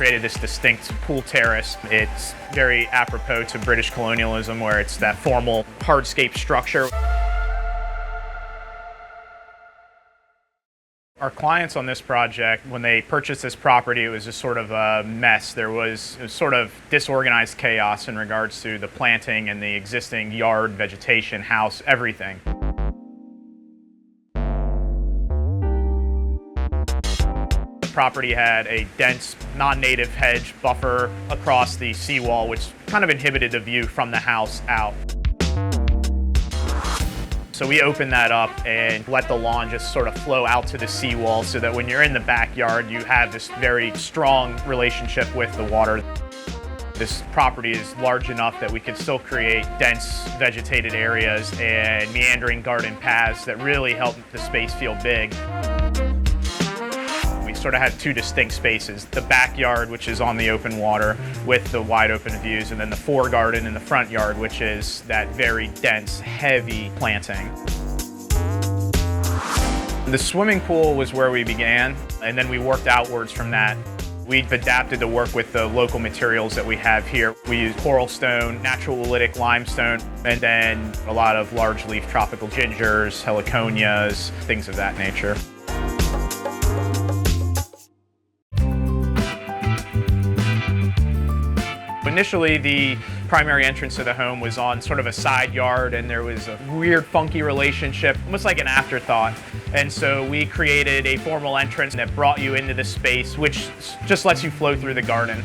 created this distinct pool terrace. It's very apropos to British colonialism, where it's that formal hardscape structure. Our clients on this project, when they purchased this property, it was just sort of a mess. It was sort of disorganized chaos in regards to the planting and the existing yard, vegetation, house, everything. The property had a dense, non-native hedge buffer across the seawall, which kind of inhibited the view from the house out. So we opened that up and let the lawn just sort of flow out to the seawall so that when you're in the backyard, you have this very strong relationship with the water. This property is large enough that we could still create dense vegetated areas and meandering garden paths that really help the space feel big. We sort of had two distinct spaces, the backyard, which is on the open water with the wide open views, and then the foregarden in the front yard, which is that very dense, heavy planting. The swimming pool was where we began, and then we worked outwards from that. We've adapted to work with the local materials that we have here. We use coral stone, natural oolitic limestone, and then a lot of large leaf tropical gingers, heliconias, things of that nature. Initially, the primary entrance to the home was on sort of a side yard, and there was a weird, funky relationship, almost like an afterthought. And so we created a formal entrance that brought you into the space, which just lets you flow through the garden.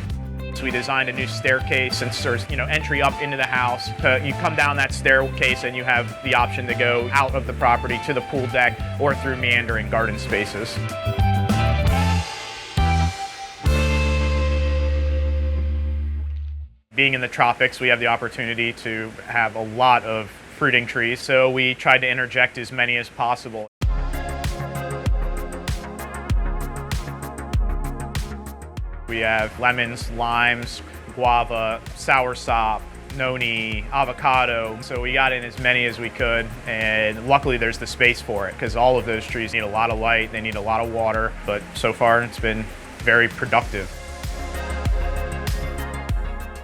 So we designed a new staircase and sort of, entry up into the house. You come down that staircase and you have the option to go out of the property to the pool deck or through meandering garden spaces. Being in the tropics, we have the opportunity to have a lot of fruiting trees, so we tried to interject as many as possible. We have lemons, limes, guava, soursop, noni, avocado, so we got in as many as we could, and luckily there's the space for it, because all of those trees need a lot of light, they need a lot of water, but so far it's been very productive.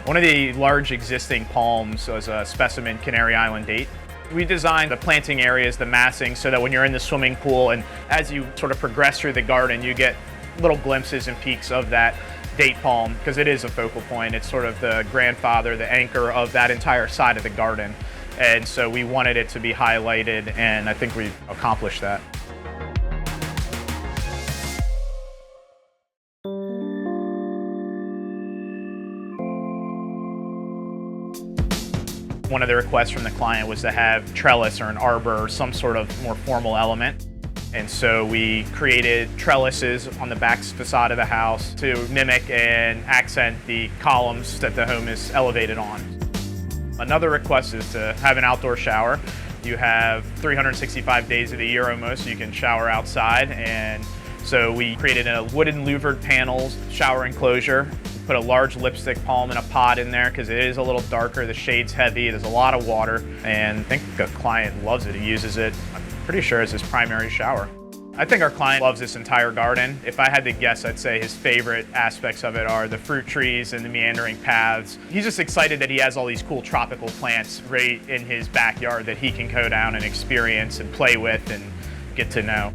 One of the large existing palms was a specimen Canary Island date. We designed the planting areas, the massing, so that when you're in the swimming pool and as you sort of progress through the garden, you get little glimpses and peeks of that date palm, because it is a focal point. It's sort of the grandfather, the anchor of that entire side of the garden. And so we wanted it to be highlighted, and I think we've accomplished that. One of the requests from the client was to have trellis or an arbor or some sort of more formal element. And so we created trellises on the back facade of the house to mimic and accent the columns that the home is elevated on. Another request is to have an outdoor shower. You have 365 days of the year almost, so you can shower outside. And so we created a wooden louvered panels shower enclosure. Put a large lipstick palm in a pot in there because it is a little darker, the shade's heavy, there's a lot of water, and I think the client loves it. He uses it, I'm pretty sure, as his primary shower. I think our client loves this entire garden. If I had to guess, I'd say his favorite aspects of it are the fruit trees and the meandering paths. He's just excited that he has all these cool tropical plants right in his backyard that he can go down and experience and play with and get to know.